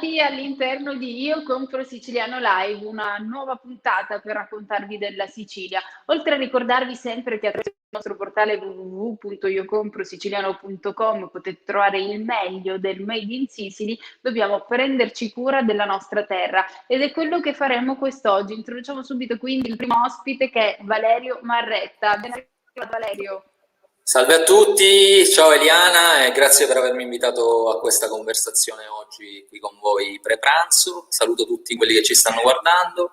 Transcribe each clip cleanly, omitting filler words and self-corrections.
Bentrovati all'interno di Io Compro Siciliano Live, una nuova puntata per raccontarvi della Sicilia. Oltre a ricordarvi sempre che attraverso il nostro portale www.iocomprosiciliano.com potete trovare il meglio del Made in Sicily, dobbiamo prenderci cura della nostra terra ed è quello che faremo quest'oggi. Introduciamo subito quindi il primo ospite che è Valerio Marretta. Ben arrivato, Valerio. Salve a tutti, ciao Eliana e grazie per avermi invitato a questa conversazione oggi qui con voi pre-pranzo. Saluto tutti quelli che ci stanno guardando.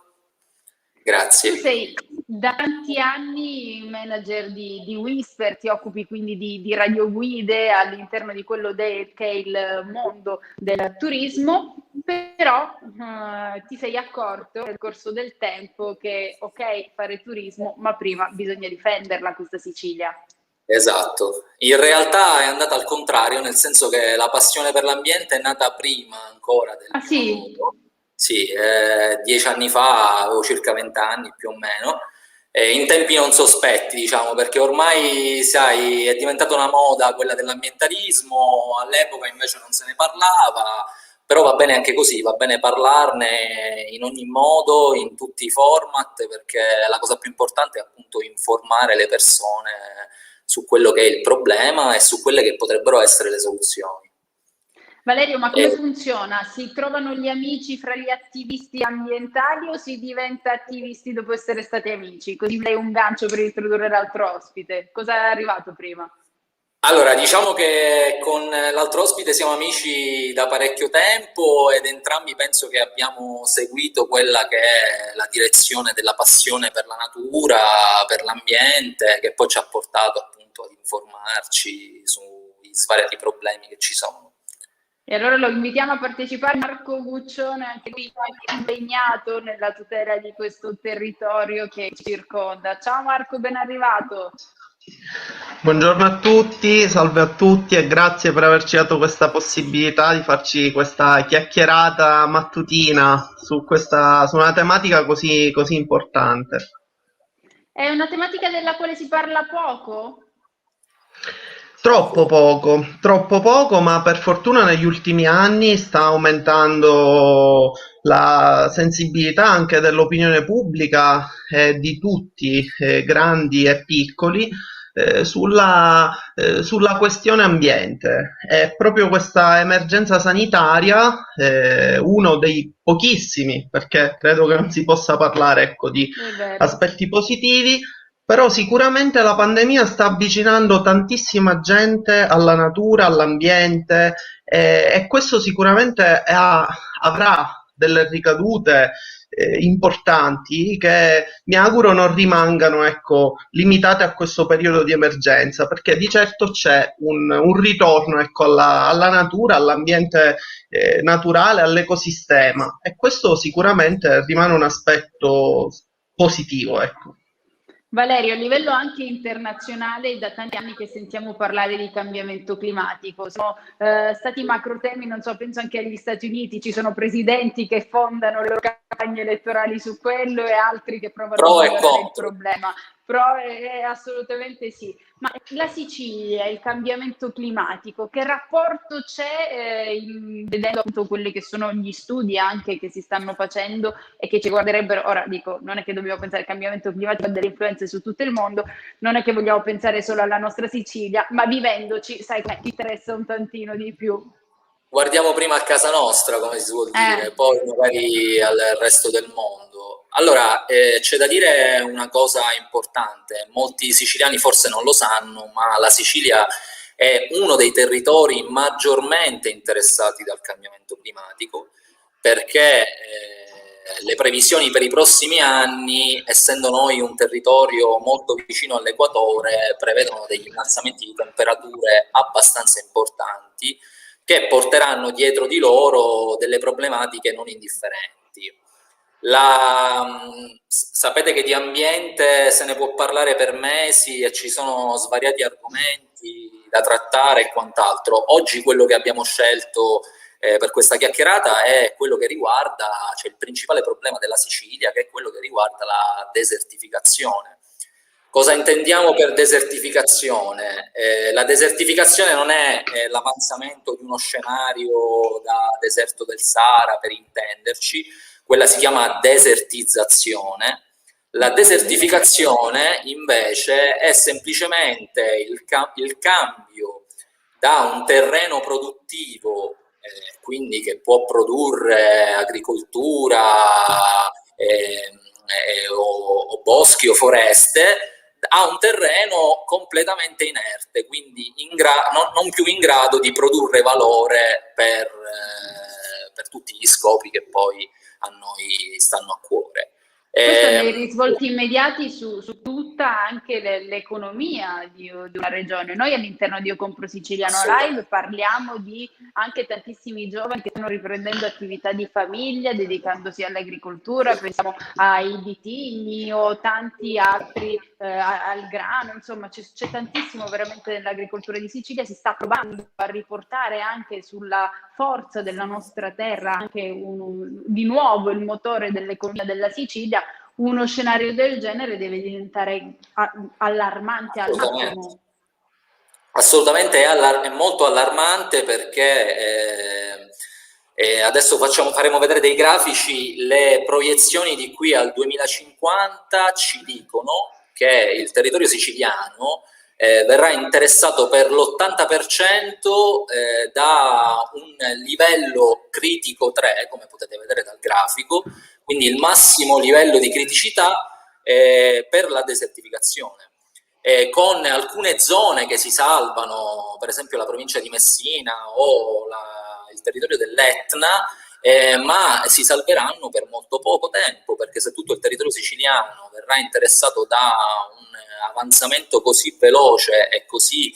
Grazie. Tu sei da tanti anni manager di Whisper, ti occupi quindi di radioguide all'interno di quello che è il mondo del turismo, però ti sei accorto nel corso del tempo che ok fare turismo, ma prima bisogna difenderla questa Sicilia. Esatto, in realtà è andata al contrario, nel senso che la passione per l'ambiente è nata prima ancora del Ah mio sì? nodo. Sì, 10 anni fa avevo circa 20 anni più o meno, in tempi non sospetti, diciamo, perché ormai, sai, è diventata una moda quella dell'ambientalismo, all'epoca invece non se ne parlava, però va bene anche così, va bene parlarne in ogni modo, in tutti i format, perché la cosa più importante è appunto informare le persone su quello che è il problema e su quelle che potrebbero essere le soluzioni. Valerio, ma come funziona? Si trovano gli amici fra gli attivisti ambientali o si diventa attivisti dopo essere stati amici? Così lei un gancio per introdurre l'altro ospite. Cosa è arrivato prima? Allora, diciamo che con l'altro ospite siamo amici da parecchio tempo ed entrambi penso che abbiamo seguito quella che è la direzione della passione per la natura, per l'ambiente, che poi ci ha portato appunto ad informarci sui svariati problemi che ci sono. E allora lo invitiamo a partecipare Marco Guccione, anche lui impegnato nella tutela di questo territorio che ci circonda. Ciao Marco, ben arrivato. Buongiorno a tutti, salve a tutti e grazie per averci dato questa possibilità di farci questa chiacchierata mattutina su una tematica così importante. È una tematica della quale si parla poco? Troppo poco, ma per fortuna negli ultimi anni sta aumentando la sensibilità anche dell'opinione pubblica e di tutti, grandi e piccoli, sulla questione ambiente. È proprio questa emergenza sanitaria, uno dei pochissimi, perché credo che non si possa parlare, ecco, di È vero. aspetti positivi, però sicuramente la pandemia sta avvicinando tantissima gente alla natura, all'ambiente, e questo sicuramente avrà delle ricadute importanti che mi auguro non rimangano, ecco, limitate a questo periodo di emergenza, perché di certo c'è un ritorno, ecco, alla natura, all'ambiente naturale, all'ecosistema, e questo sicuramente rimane un aspetto positivo, ecco. Valerio, a livello anche internazionale, è da tanti anni che sentiamo parlare di cambiamento climatico. Sono stati macro temi, non so, penso anche agli Stati Uniti, ci sono presidenti che fondano le loro campagne elettorali su quello e altri che provano a Pro e migliorare il contro. problema. Però assolutamente sì. Ma la Sicilia, il cambiamento climatico, che rapporto c'è vedendo appunto quelli che sono gli studi anche che si stanno facendo e che ci guarderebbero? Ora dico, non è che dobbiamo pensare al cambiamento climatico e delle influenze su tutto il mondo, non è che vogliamo pensare solo alla nostra Sicilia, ma vivendoci, sai, ti interessa un tantino di più. Guardiamo prima a casa nostra, come si suol dire, Eh, poi magari al resto del mondo. Allora, c'è da dire una cosa importante, molti siciliani forse non lo sanno, ma la Sicilia è uno dei territori maggiormente interessati dal cambiamento climatico, perché le previsioni per i prossimi anni, essendo noi un territorio molto vicino all'equatore, prevedono degli innalzamenti di temperature abbastanza importanti che porteranno dietro di loro delle problematiche non indifferenti. Sapete che di ambiente se ne può parlare per mesi e ci sono svariati argomenti da trattare e quant'altro. Oggi quello che abbiamo scelto per questa chiacchierata è quello che riguarda, cioè il principale problema della Sicilia, che è quello che riguarda la desertificazione. Cosa intendiamo per desertificazione? La desertificazione non è l'avanzamento di uno scenario da deserto del Sahara, per intenderci, quella si chiama desertizzazione. La desertificazione invece è semplicemente il cambio da un terreno produttivo, quindi che può produrre agricoltura o boschi o foreste, a un terreno completamente inerte, quindi non più in grado di produrre valore per tutti gli scopi che poi a noi stanno a cuore. Questo ha dei risvolti immediati su tutta anche l'economia di una regione. Noi all'interno di Io Compro Siciliano Live parliamo di anche tantissimi giovani che stanno riprendendo attività di famiglia, dedicandosi all'agricoltura, pensiamo ai vitigni o tanti altri, al grano, insomma c'è tantissimo veramente nell'agricoltura di Sicilia, si sta provando a riportare anche sulla forza della nostra terra anche di nuovo il motore dell'economia della Sicilia. Uno scenario del genere deve diventare allarmante al massimo. Assolutamente è molto allarmante, perché adesso faremo vedere dei grafici. Le proiezioni di qui al 2050 ci dicono che il territorio siciliano verrà interessato per l'80% da un livello critico 3, come potete vedere dal grafico, quindi il massimo livello di criticità per la desertificazione. Con alcune zone che si salvano, per esempio la provincia di Messina o il territorio dell'Etna, ma si salveranno per molto poco tempo, perché se tutto il territorio siciliano verrà interessato da un avanzamento così veloce e così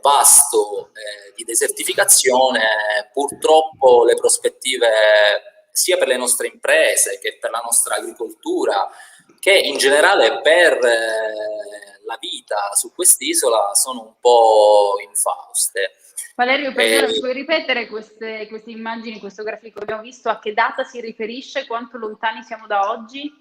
vasto di desertificazione, purtroppo le prospettive sia per le nostre imprese che per la nostra agricoltura, che in generale per la vita su quest'isola, sono un po' infauste. Valerio, puoi ripetere queste immagini, questo grafico che abbiamo visto? A che data si riferisce? Quanto lontani siamo da oggi?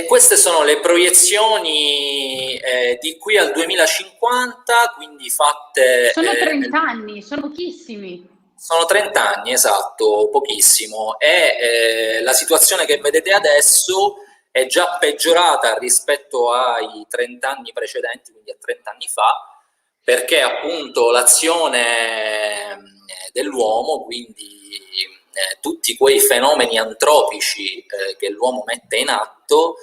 Queste sono le proiezioni di qui al 2050, quindi fatte... Sono 30 anni, sono pochissimi. Sono 30 anni, esatto, pochissimo. E la situazione che vedete adesso è già peggiorata rispetto ai 30 anni precedenti, quindi a 30 anni fa, perché appunto l'azione dell'uomo, quindi tutti quei fenomeni antropici che l'uomo mette in atto,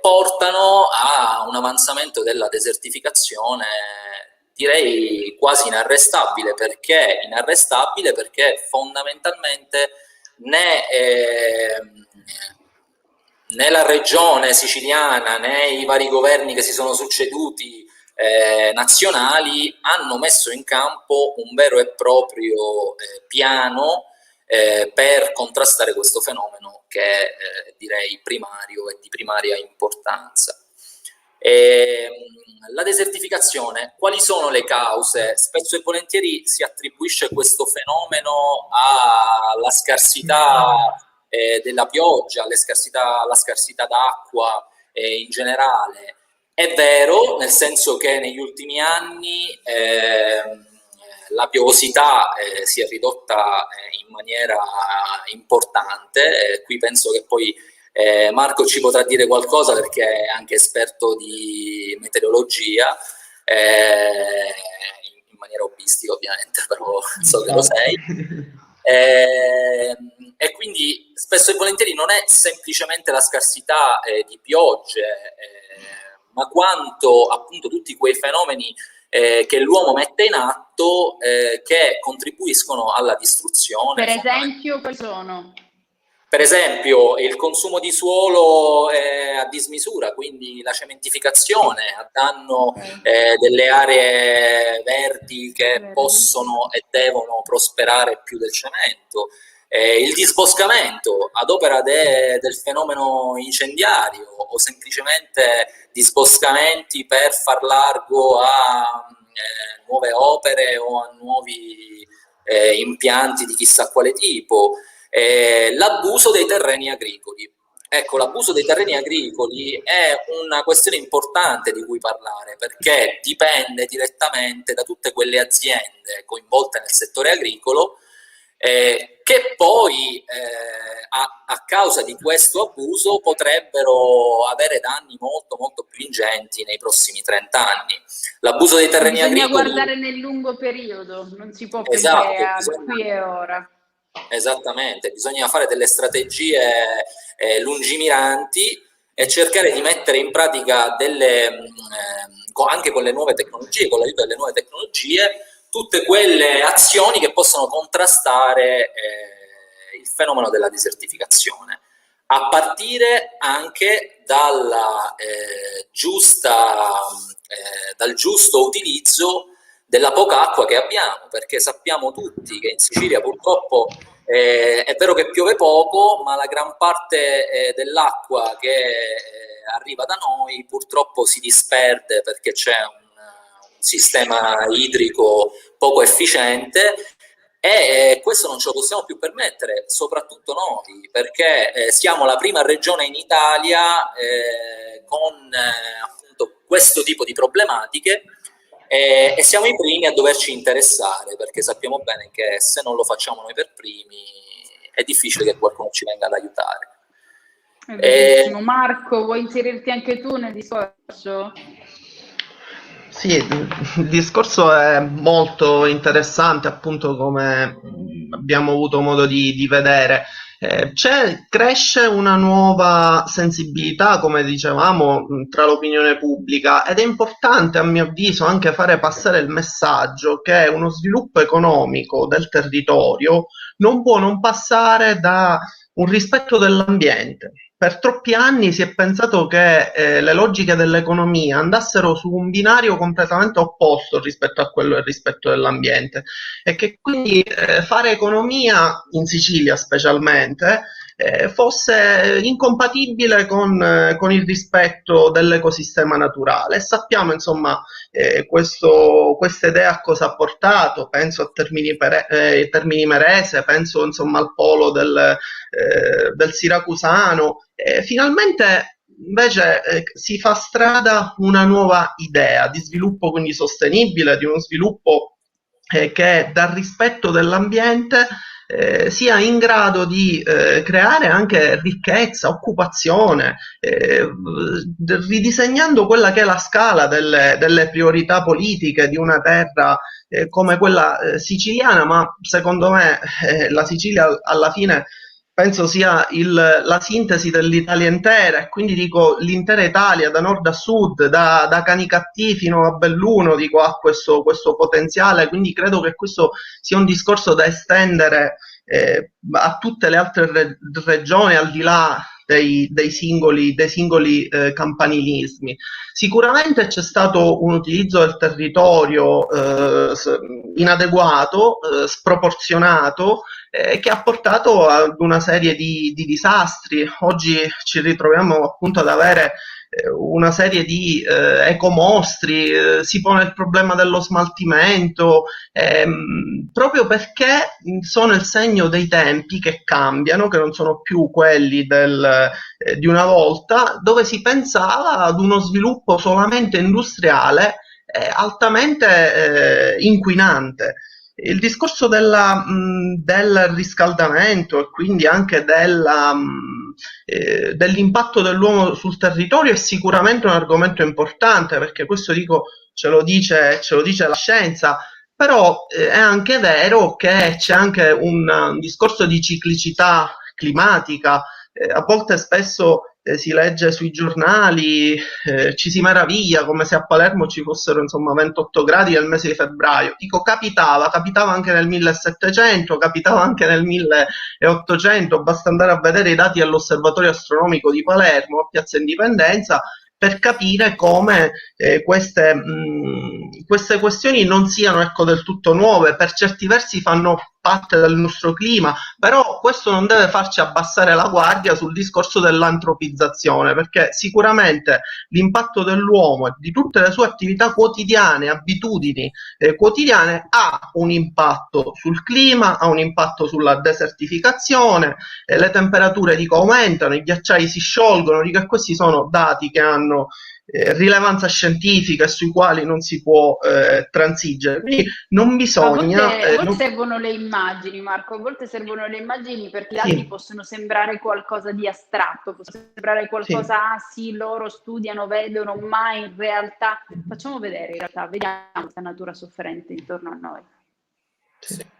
portano a un avanzamento della desertificazione, direi quasi inarrestabile, perché fondamentalmente né la regione siciliana né i vari governi che si sono succeduti nazionali hanno messo in campo un vero e proprio piano per contrastare questo fenomeno, che è direi primario e di primaria importanza. La desertificazione, quali sono le cause? Spesso e volentieri si attribuisce questo fenomeno alla scarsità della pioggia, alla scarsità d'acqua in generale. È vero, nel senso che negli ultimi anni la piovosità si è ridotta in maniera importante. Qui penso che poi Marco ci potrà dire qualcosa, perché è anche esperto di meteorologia, in maniera hobbistica ovviamente, però so che lo sei. E quindi spesso e volentieri non è semplicemente la scarsità di piogge, ma quanto appunto tutti quei fenomeni che l'uomo mette in atto che contribuiscono alla distruzione. Per esempio, quali sono? Per esempio il consumo di suolo a dismisura, quindi la cementificazione a danno delle aree verdi che possono e devono prosperare più del cemento, il disboscamento ad opera del fenomeno incendiario, o semplicemente disboscamenti per far largo a nuove opere o a nuovi impianti di chissà quale tipo. L'abuso dei terreni agricoli, Ecco, l'abuso dei terreni agricoli è una questione importante di cui parlare, perché dipende direttamente da tutte quelle aziende coinvolte nel settore agricolo, che poi a causa di questo abuso potrebbero avere danni molto molto più ingenti nei prossimi 30 anni. L'abuso dei terreni Bisogna agricoli... guardare nel lungo periodo, non si può pensare Esatto, a bisogna... qui e ora. Esattamente, bisogna fare delle strategie lungimiranti e cercare di mettere in pratica anche con le nuove tecnologie, con l'aiuto delle nuove tecnologie, tutte quelle azioni che possono contrastare il fenomeno della desertificazione, a partire anche dal giusto utilizzo della poca acqua che abbiamo, perché sappiamo tutti che in Sicilia purtroppo è vero che piove poco, ma la gran parte dell'acqua che arriva da noi purtroppo si disperde perché c'è un sistema idrico poco efficiente e questo non ce lo possiamo più permettere, soprattutto noi, perché siamo la prima regione in Italia con appunto questo tipo di problematiche e siamo i primi a doverci interessare, perché sappiamo bene che se non lo facciamo noi per primi è difficile che qualcuno ci venga ad aiutare. È verissimo. Marco, vuoi inserirti anche tu nel discorso? Sì, il discorso è molto interessante, appunto, come abbiamo avuto modo di vedere. Cresce una nuova sensibilità, come dicevamo, tra l'opinione pubblica, ed è importante, a mio avviso, anche fare passare il messaggio che uno sviluppo economico del territorio non può non passare da un rispetto dell'ambiente. Per troppi anni si è pensato che le logiche dell'economia andassero su un binario completamente opposto rispetto a quello del rispetto dell'ambiente e che quindi fare economia, in Sicilia specialmente, fosse incompatibile con il rispetto dell'ecosistema naturale. E sappiamo, insomma, questa idea a cosa ha portato. Penso a Termini Imerese, penso, insomma, al polo del siracusano. Finalmente invece si fa strada una nuova idea di sviluppo, quindi sostenibile, di uno sviluppo che dal rispetto dell'ambiente sia in grado di creare anche ricchezza, occupazione, ridisegnando quella che è la scala delle priorità politiche di una terra come quella siciliana, ma secondo me la Sicilia alla fine penso sia la sintesi dell'Italia intera, e quindi dico l'intera Italia, da nord a sud, da Canicattì fino a Belluno, dico, ha questo potenziale, quindi credo che questo sia un discorso da estendere a tutte le altre regioni, al di là dei singoli campanilismi. Sicuramente c'è stato un utilizzo del territorio inadeguato, sproporzionato, che ha portato ad una serie di disastri. Oggi ci ritroviamo appunto ad avere una serie di ecomostri, si pone il problema dello smaltimento, proprio perché sono il segno dei tempi che cambiano, che non sono più quelli di una volta, dove si pensava ad uno sviluppo solamente industriale altamente inquinante. Il discorso del riscaldamento e quindi anche dell'impatto dell'uomo sul territorio è sicuramente un argomento importante, perché questo dico ce lo dice la scienza, però è anche vero che c'è anche un discorso di ciclicità climatica. A volte spesso si legge sui giornali, ci si meraviglia come se a Palermo ci fossero, insomma, 28 gradi nel mese di febbraio. Dico, capitava anche nel 1700, capitava anche nel 1800, basta andare a vedere i dati dell'Osservatorio Astronomico di Palermo a Piazza Indipendenza per capire come queste questioni non siano, ecco, del tutto nuove. Per certi versi fanno parte del nostro clima, però questo non deve farci abbassare la guardia sul discorso dell'antropizzazione, perché sicuramente l'impatto dell'uomo e di tutte le sue attività quotidiane, abitudini quotidiane, ha un impatto sul clima, ha un impatto sulla desertificazione, le temperature dico aumentano, i ghiacciai si sciolgono, dico, e questi sono dati che hanno rilevanza scientifica e sui quali non si può transigere. Quindi non bisogna... A volte servono le immagini, Marco, a volte servono le immagini perché i dati sì, possono sembrare qualcosa di astratto, possono sembrare sì. qualcosa, ah sì, loro studiano, vedono, ma in realtà, facciamo vedere, in realtà, vediamo questa natura sofferente intorno a noi. Sì.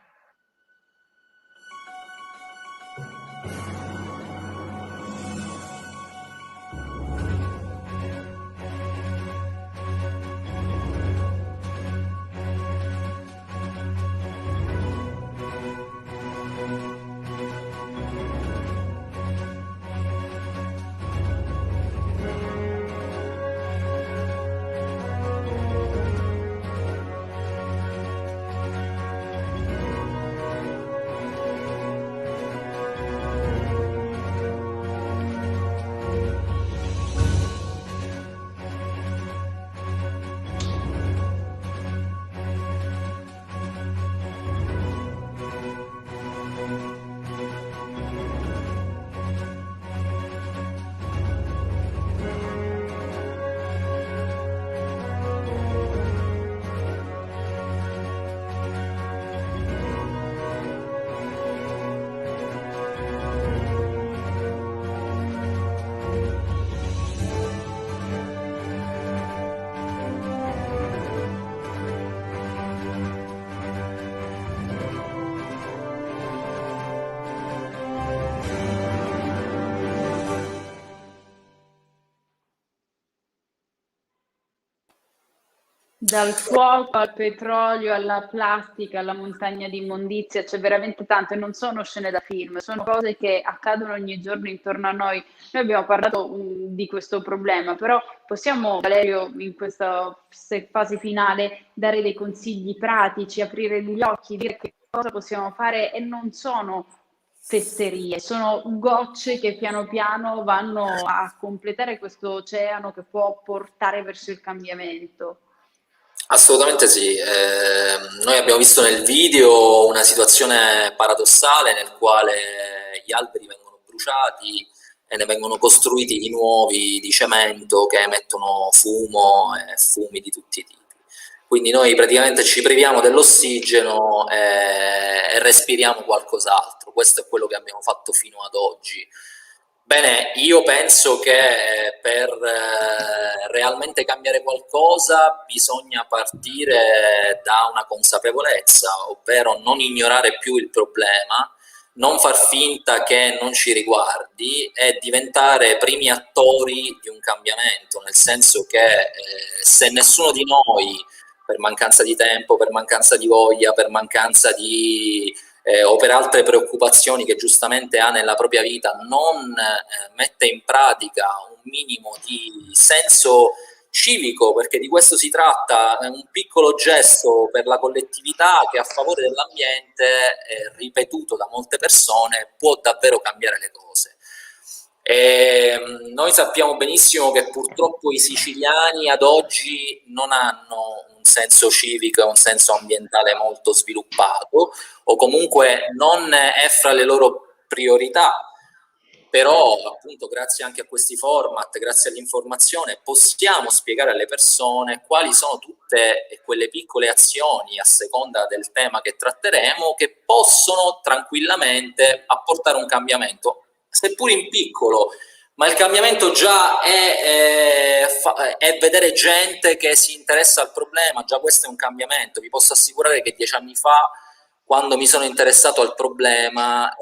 Dal fuoco al petrolio, alla plastica, alla montagna di immondizia, c'è veramente tanto e non sono scene da film, sono cose che accadono ogni giorno intorno a noi. Noi abbiamo parlato di questo problema, però possiamo, Valerio, in questa fase finale, dare dei consigli pratici, aprire gli occhi, dire che cosa possiamo fare e non sono fesserie, sono gocce che piano piano vanno a completare questo oceano che può portare verso il cambiamento. Assolutamente sì. Noi abbiamo visto nel video una situazione paradossale nel quale gli alberi vengono bruciati e ne vengono costruiti di nuovi di cemento che emettono fumo e fumi di tutti i tipi. Quindi noi praticamente ci priviamo dell'ossigeno e respiriamo qualcos'altro. Questo è quello che abbiamo fatto fino ad oggi. Bene, io penso che per realmente cambiare qualcosa bisogna partire da una consapevolezza, ovvero non ignorare più il problema, non far finta che non ci riguardi e diventare primi attori di un cambiamento, nel senso che se nessuno di noi, per mancanza di tempo, per mancanza di voglia, per mancanza di o per altre preoccupazioni che giustamente ha nella propria vita, non mette in pratica un minimo di senso civico, perché di questo si tratta, un piccolo gesto per la collettività che a favore dell'ambiente, ripetuto da molte persone, può davvero cambiare le cose. Noi sappiamo benissimo che purtroppo i siciliani ad oggi non hanno un senso civico e un senso ambientale molto sviluppato, o comunque non è fra le loro priorità. Però appunto grazie anche a questi format, grazie all'informazione, possiamo spiegare alle persone quali sono tutte quelle piccole azioni a seconda del tema che tratteremo che possono tranquillamente apportare un cambiamento, seppur in piccolo, ma il cambiamento già è vedere gente che si interessa al problema, già questo è un cambiamento. Vi posso assicurare che 10 anni fa, quando mi sono interessato al problema,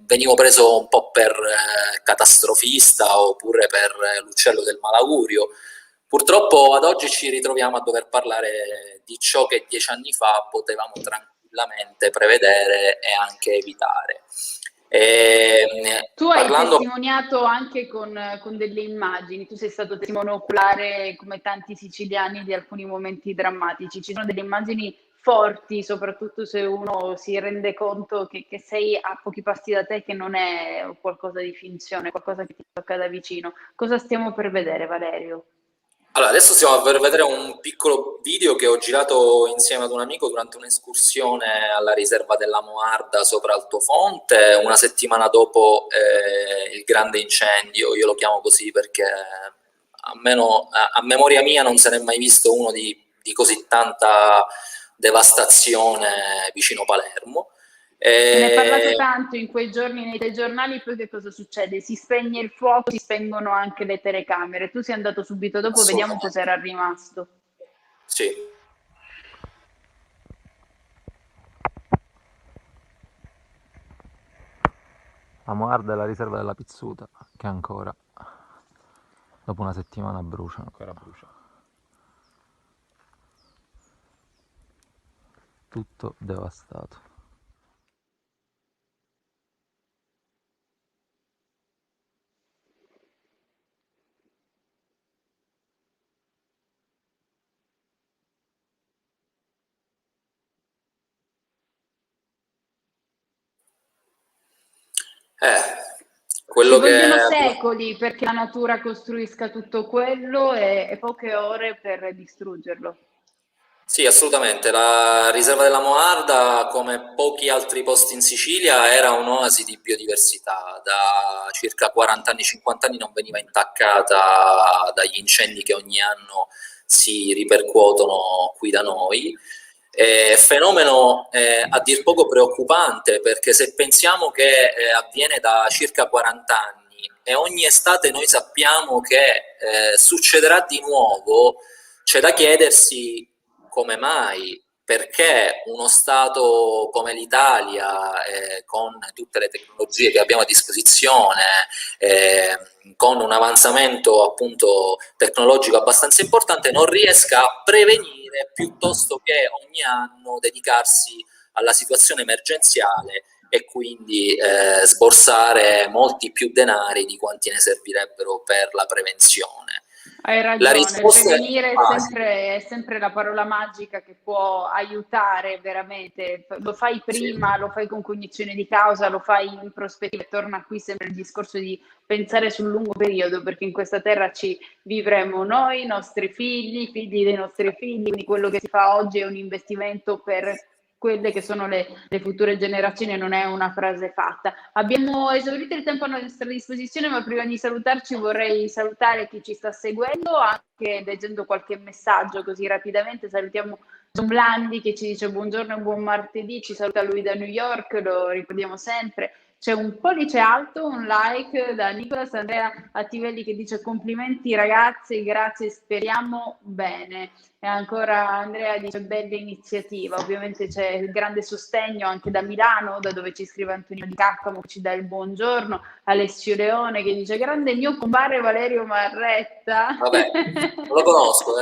venivo preso un po' per catastrofista oppure per l'uccello del malaugurio. Purtroppo ad oggi ci ritroviamo a dover parlare di ciò che 10 anni fa potevamo tranquillamente prevedere e anche evitare. Tu hai testimoniato anche con delle immagini, tu sei stato testimone oculare come tanti siciliani di alcuni momenti drammatici, ci sono delle immagini forti, soprattutto se uno si rende conto che sei a pochi passi da te, che non è qualcosa di finzione, qualcosa che ti tocca da vicino. Cosa stiamo per vedere, Valerio? Allora, adesso stiamo per vedere un piccolo video che ho girato insieme ad un amico durante un'escursione alla riserva della Moarda sopra Altofonte, una settimana dopo il grande incendio. Io lo chiamo così perché almeno a memoria mia non se n'è mai visto uno di così tanta devastazione vicino Palermo. Se ne è parlato tanto in quei giorni nei telegiornali, poi che cosa succede? Si spegne il fuoco, si spengono anche le telecamere. Tu sei andato subito dopo, vediamo cos'era rimasto. Sì. La Moarda è la riserva della Pizzuta, che ancora, dopo una settimana, brucia. Ancora brucia. Tutto devastato. Quello Ci vogliono che secoli perché la natura costruisca tutto quello e poche ore per distruggerlo. Sì, assolutamente. La riserva della Moarda, come pochi altri posti in Sicilia, era un'oasi di biodiversità. Da circa 40 anni, 50 anni non veniva intaccata dagli incendi che ogni anno si ripercuotono qui da noi. Fenomeno a dir poco preoccupante, perché se pensiamo che avviene da circa 40 anni e ogni estate noi sappiamo che succederà di nuovo, c'è da chiedersi come mai, perché uno Stato come l'Italia, con tutte le tecnologie che abbiamo a disposizione, con un avanzamento appunto tecnologico abbastanza importante, non riesca a prevenire piuttosto che ogni anno dedicarsi alla situazione emergenziale e quindi sborsare molti più denari di quanti ne servirebbero per la prevenzione. Hai ragione, prevenire è sempre la parola magica che può aiutare veramente. Lo fai prima, sì, lo fai con cognizione di causa, lo fai in prospettiva. Torna qui sempre il discorso di pensare sul lungo periodo, perché in questa terra ci vivremo noi, i nostri figli, i figli dei nostri figli, quindi quello che si fa oggi è un investimento per quelle che sono le future generazioni, non è una frase fatta. Abbiamo esaurito il tempo a nostra disposizione, ma prima di salutarci vorrei salutare chi ci sta seguendo, anche leggendo qualche messaggio così rapidamente. Salutiamo John Blandi che ci dice buongiorno e buon martedì, ci saluta lui da New York, lo ricordiamo sempre. C'è un pollice alto, un like da Nicolas Andrea Attivelli che dice complimenti ragazzi, grazie, speriamo bene. E ancora Andrea dice bella iniziativa, ovviamente c'è il grande sostegno anche da Milano, da dove ci scrive Antonino Di Caccamo che ci dà il buongiorno, Alessio Leone che dice grande mio compare Valerio Marretta. Vabbè, lo conosco.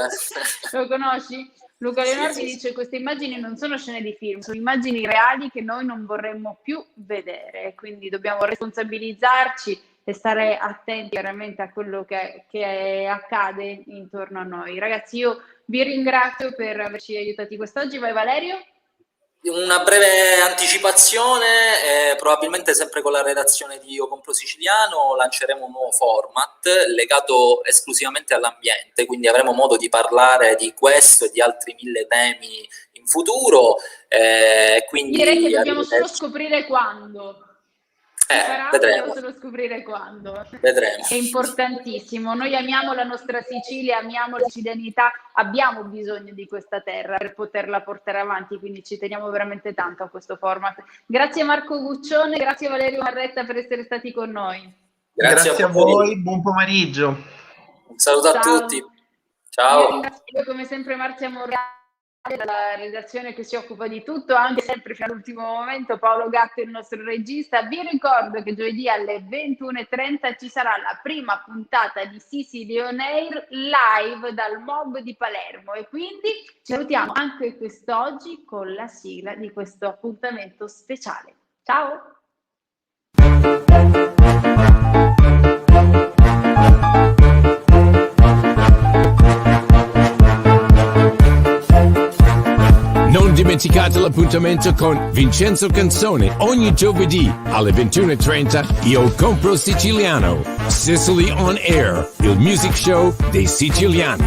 Lo conosci? Luca Leonardi dice queste immagini non sono scene di film, sono immagini reali che noi non vorremmo più vedere, quindi dobbiamo responsabilizzarci e stare attenti veramente a quello che accade intorno a noi. Ragazzi, io vi ringrazio per averci aiutati quest'oggi. Vai Valerio. Una breve anticipazione, probabilmente sempre con la redazione di Io Compro Siciliano lanceremo un nuovo format legato esclusivamente all'ambiente, quindi avremo modo di parlare di questo e di altri 1000 temi in futuro. Quindi direi che dobbiamo solo scoprire quando. Vedremo. Solo scoprire quando. Vedremo. È importantissimo. Noi amiamo la nostra Sicilia, amiamo la sicilianità, abbiamo bisogno di questa terra per poterla portare avanti, quindi ci teniamo veramente tanto a questo format. Grazie Marco Guccione, grazie Valerio Marretta per essere stati con noi. Grazie a voi, buon pomeriggio. Un saluto a tutti. Ciao. Io ringrazio come sempre Marzia Morgani dalla redazione che si occupa di tutto, anche sempre fino all'ultimo momento Paolo Gatto, il nostro regista. Vi ricordo che giovedì alle 21:30 ci sarà la prima puntata di Sicily On Air live dal Mob di Palermo e quindi ci salutiamo anche quest'oggi con la sigla di questo appuntamento speciale. Ciao! Non dimenticate dimenticate l'appuntamento con Vincenzo Canzone ogni giovedì alle 21:30. Io compro siciliano. Sicily on Air, il music show dei siciliani.